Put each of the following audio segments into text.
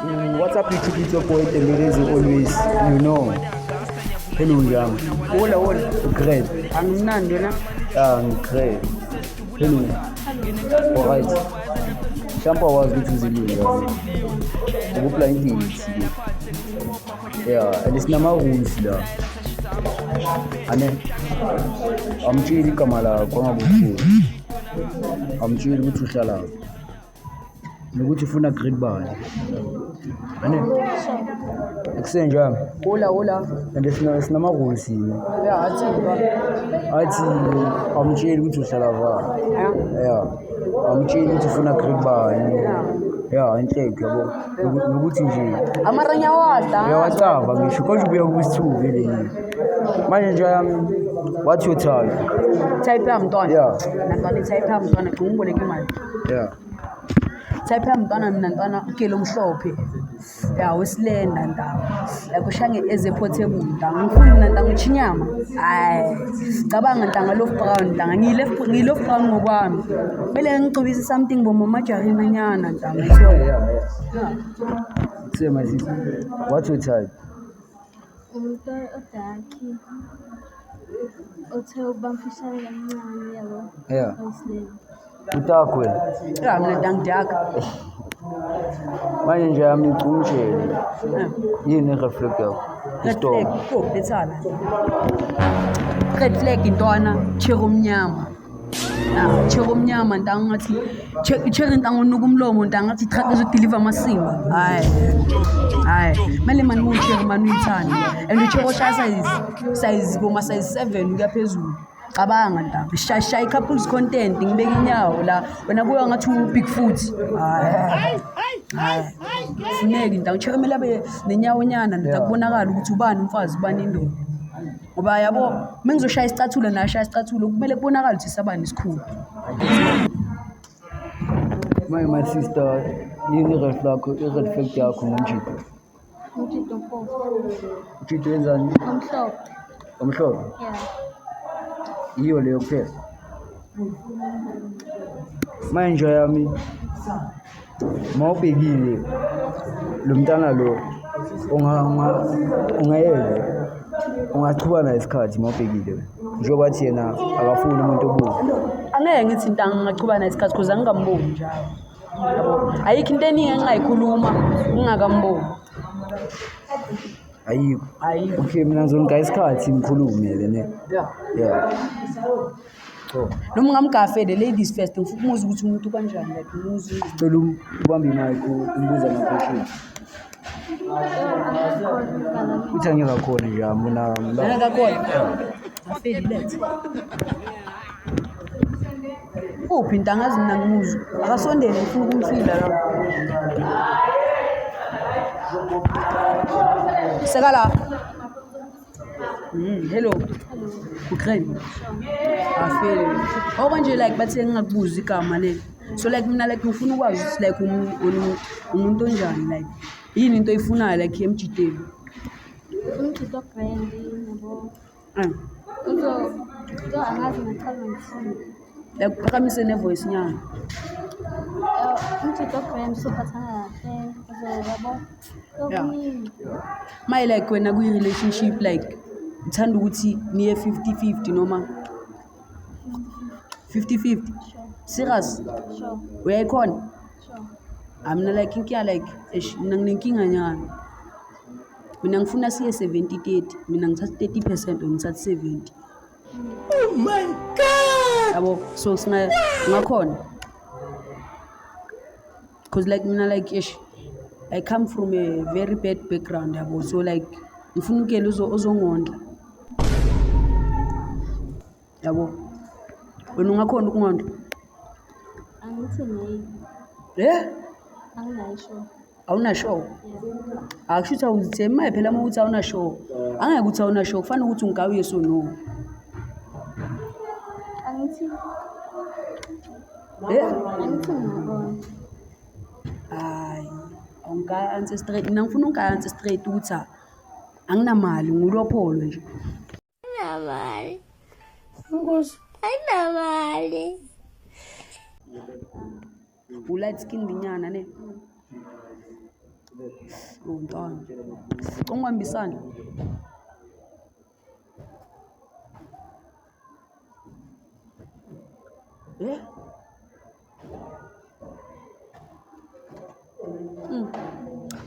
What's up, little boy? The ladies always, you know. Hello, young. Hola. Great. Anginandi na. Great. Hello. Alright. Shampa was good to see you. I'm playing this. Yeah, and it's not my rules there. I'm chilling Kamala, I'm chilling to Shala. Nokuthi ufuna grade bani ane akusenjani Hola. and sinama rules yini Yeah, athi amtsheli ukuthi uhlala va yeah amtsheli ukuthi ufuna grade bani yeah inhleke yabo nokuthi nje amaranya wadla. uyawacava ngisho konje ubuya kubisithubi leli manje nje what you type ya mntwana. Yeah. Nantwana type ya mntwana ngumboleka imali. yeah Type ya mntwana mina ntwana ukelo mhlophe. Yeah, wesilenda ntanga. Like ushange eze portable ntanga. Ngifuna mina ntanga uchinyama. Hayi. Cabanga ntanga love brown ntanga. Ngilove brown ngokwami. Bele ngicubisa something bomama majarina nyana ntanga. yeah say my sister what you type Umuntu odaki othe ubamfishane kancane yabo. yeah Awusilele. utakwe Yeah, mina ntanga daka. manje nje yami ngicumshele yini reflect yakho Red flag, oh, bethana. Red flag intwana chero mnyama. Chero mnyama ntanga ngathi chero ntanga unuka umlomo ntanga ngathi qhaqa uzodeliver amasimba. Hayi. Manje mani muchero mani uyithanda. And uchero shaya size boma size 7 kuya phezulu. Cabanga ntanga. Shaya couples content ngibeka inyawo la. Wena kuya ngathi Bigfoot. Hayi. Funeki ntanga chero mele abe nenyawo nyana ndakubonakala ukuthi ubani umfazi ubani indoda. Ngoba yabo mengizoshaya isicathulo nashaya isicathulo kumele kubonakala ukuthi sabani isikhulu. my sister yini red flag yakho ngomjito Umjito mpofu. ujito wenzani Omhlophe. omhlophe Yeah. iyo leyo kuphela manje yami mawubhekile lo mntana lo ungayeke ungachubana isikhathi mawubhekile njengoba thi yena akafuni umuntu obuhle Angeke ngithi ntanga ngachubana isikhathi because angikamboni njalo. Yabo. Ayikho into eningi engayikhuluma ngingakamboni. ayikho okay mina ngizonga isikhathi ngikhulume ne yeah so Noma ungamgafele ladies first ngifuna ukumuza ukuthi umuntu kanjani like umuzi. cela ubambe imic umbuza ama-question uthi angikakhona nje mina Akakhona. Afeli lethe. Uphi ntanga zina ngimuzo. Akasondele ngifuna ukumfila la. Sekala. Hello. Ukraine. Afeli. Okwanje like bathi ngingakubuza igama le. So like mina like ngifuna ukwazi ukuthi like umuntu onjani like yini into oyifunayo like emjiteni. Umjito brand yabo. Uzo angazi ngachaza ngithini. Like phakamise nevoice nyana. Umjito brand sophathana kahle. Uzo yabo. Okuningi. My like wena kuyi relationship like uthanda ukuthi niye 50-50 noma 50-50. Serious? Sure. Uyayikhona? Sure. Mina like inkinga like mina nginenkinga nyana. Mina ngifuna siye 70-30. Mina ngithatha 30% ngithatha 70. Oh my god. Yabo so ngakhona. Because like mina like I come from a very bad background yabo so like ngifuna ukele ozongondla. Yabo. Wena ungakhona ukungondla? Angithi nayi. Anginayo. Awuna show. Akushuthi awuzithemba phela uma uthi awuna show. Angeke ukuthi awuna show kufanele ukuthi ungawe yeso no. Angithi angithi ngiyabona. Hayi. Awungaya answer straight. Mina ngifuna ungaya answer straight ukuthi anginamali ngulopholo nje. Anginamali. Ngosi. Anginamali. Ulight skin binyana ne. Oh, ntwana. Ungibamba isandla.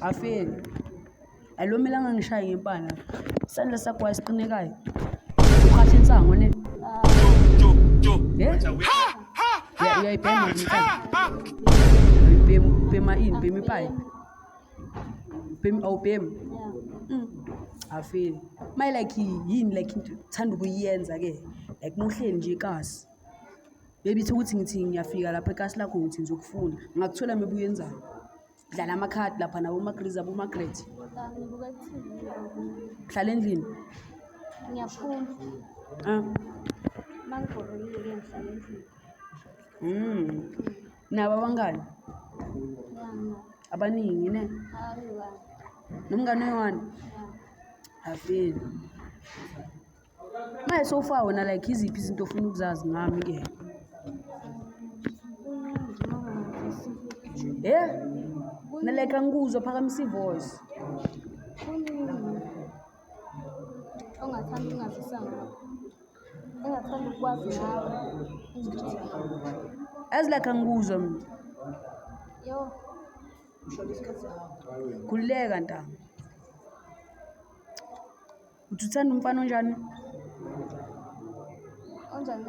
Afeli. Alomelanga ngishaye ngempana. Isandla sakho asiqinekayo. Ukhahla insango ne. Uyayibhema bhema ini, bhema ipayi. Awubhemi. Afeli. My like yini like into thanda ukuyenza ke. Like muhleli nje ekasi. Baby ukuthi ngithi ngiyafika lapha ekasi lakho ngithi ngizokufuna. Ngakuthola maybe uyenzani? Dlala amakhadi lapha nabo Magriza abo Margaret. Ngibuka TV. Hlala endlini. Ngiyafunda. Mangibhorile ke ngihlala endlini. Nabo abangani? Yana. Abaningi ne? Hayiwa. Nomngane wani? Afeli. Manje so far wena like iziphi izinto ofuna ukuzazi ngami ke? Naleka ngikuzwa phakamisa ivoice. Ongathanda ungazisa ngakho. Engathanda ukwazi nawe. As like ngikuzwa mina. Yo. Kuleka ntanga. Uthanda umfana onjani? Onjani?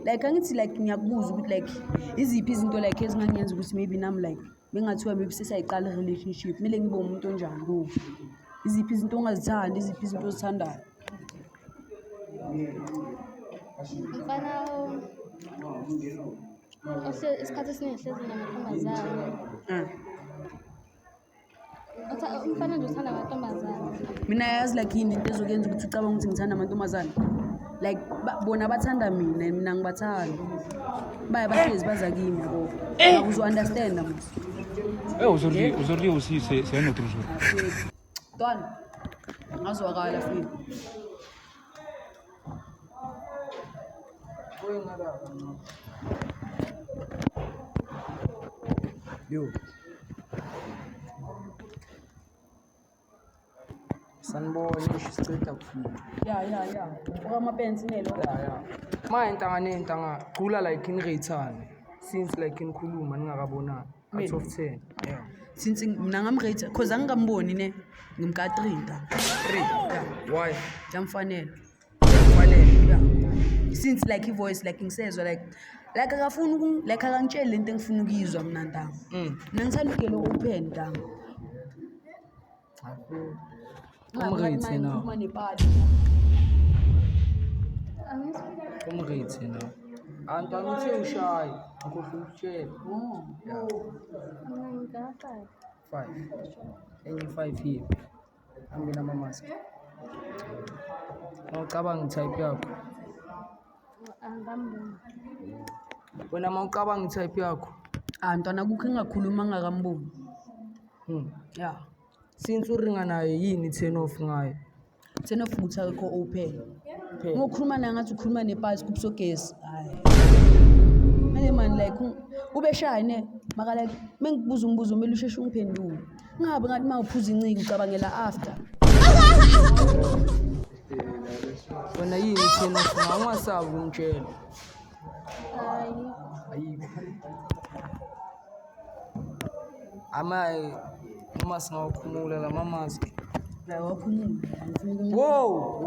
Like angithi like ngiyakubuza ukuthi like iziphi izinto like ezingangenza ukuthi maybe nami like bengathiwa maybe sesiyayiqala relationship kumele ngibe umuntu onjani kubo. Iziphi izinto ongazithanda, iziphi izinto ozithandayo? Mfana isikhathi esiningi hlezi namantombazane. Umfana nje uthanda amantombazane. Mina yazi like yini into ezokuyenza ukuthi ucabanga ukuthi ngithanda amantombazane. Like bona bathanda mina ngibathanda. Bahlezi baza kimi yabo. Uzo understand mos. Aujourd'hui aussi c'est un autre jour. Ntwana. Ngazwakala futhi. Yo. Sanibona isiceda kufika. Ya. Uka amapensi nelo. Ya. Manje intanga cula like ingirethane. Since like inikhuluma ningakabonani. Out of 10. Yeah. Since mina ngamrate cause angikamboni ne ngimka 3 nta. 3. Yeah. Why? Jamfanele. Fanele. Yeah. Since like ivoice like ngisezwe like akafuni like akangitshela lento engifuna ukuyizwa mina ntanga. Mina ngithanda ukelo open ntanga. Umrate now. Uma nepati. Umrate now. Antu angithe ushayi. Ngikhohle ukutshela. Yeah. 5. Enye 5 here. Ambina mamask. Mawucabanga type yakho. Angamboni. Wena mawucabanga type yakho. Ntwana kukho engakhuluma ngakamboni. Yeah. Since uringa naye yini 10 off ngayo. 10 off ukuthi akho open. Ngokukhuluma naye ngathi ukhuluma nepasi kubusogesi. Hayi. Manje man like ubeshaya ne maka like mengikubuza umbuzo umele usheshe ungiphendule. Ngabe ngathi mawuphuza incike ucabangela after. Wena yini 10 off ungasabi ungitshela. Ayikho. Uma singakhumula la mamaski. La waphumula. Wow.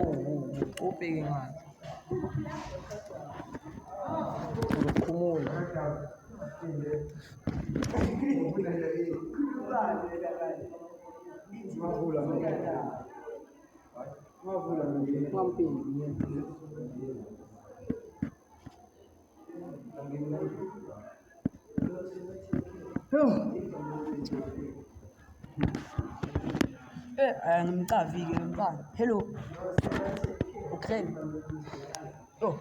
Ubheke ngani? Ukukhumula. Ngimcavi-ke ngimcavi. Hello. Okay. Oh.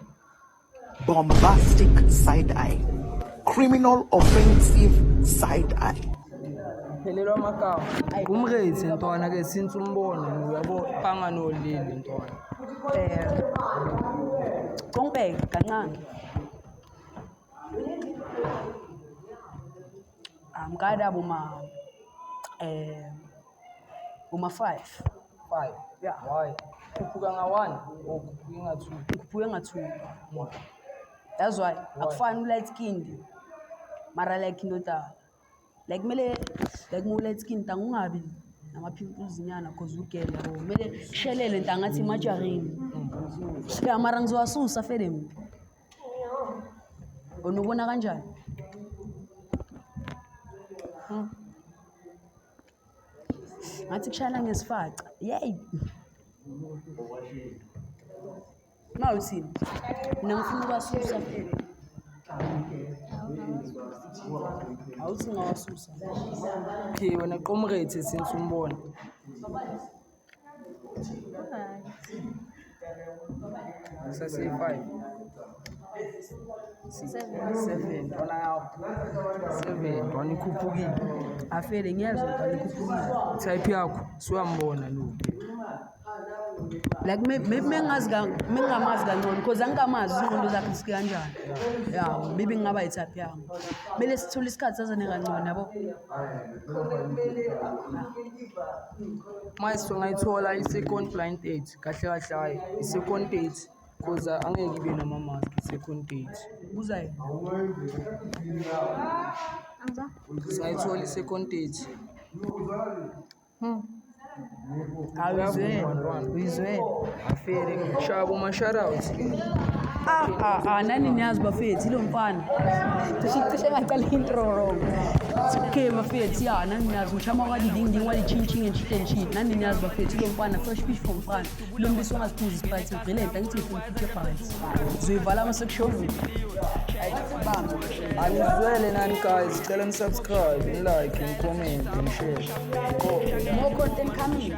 Bombastic side eye. Criminal offensive side eye. Phelelwa amagama. Umrate ntwana ke since umbona uyabo phanga nolili ntwana. Ngongibheka kancane. Amkada boma uma-5 5. Yeah. Why? Khuphuka nga-1 or khuphuke nga-2? ngikhuphuke nga-2 that's why akufani u-light skinned mara like indodala like kumele like mu-light skinned ntanga ungabi nama-pimples nyana cause ugele yabo kumele shelele ntangathi imajarini ya mara ngizowasusa fede mina unubona kanjani ngathi kushayela ngesifaca yeyi ma uthini mina ngifuna ukubasusa fede awuthi ngawasusa Okay, wena Comrade since umbona. Sase-5. 7 ntwana yakho 7 ntwana ikhuphukile. afede ngiyezwa ntwana ikhuphukile Type yakho siwambona lo. like maybe mengingamazi kangcono because angingamazi ingqondo zakhe zike kanjani ya maybe ngingaba yi-type yami kumele sithole isikhathi sazane kangcono yabo Manje ngayithola i-second blind date kahle kahle hayi i-second date cause angeke ibe nama-mask i-second date. buza yena Ngayithola i-second date. uyizwele Afere ngishaya kuma-shoutouts. nani niyazi bafethi ilo mfana cishe ngacala intro wrong okay bafethi ya nani niyazi ngishama kwadidingding wadi-ching and shit nani niyazi bafethi ilo mfana fresh fish from mfana ilo mbisi wangaziphuzi isprite brilliant angithi ngifuna future bites uzoyivala ama-section Anizwele nani guys, cela ni-subscribe, ni-like, ni-comment, ni-share. more content coming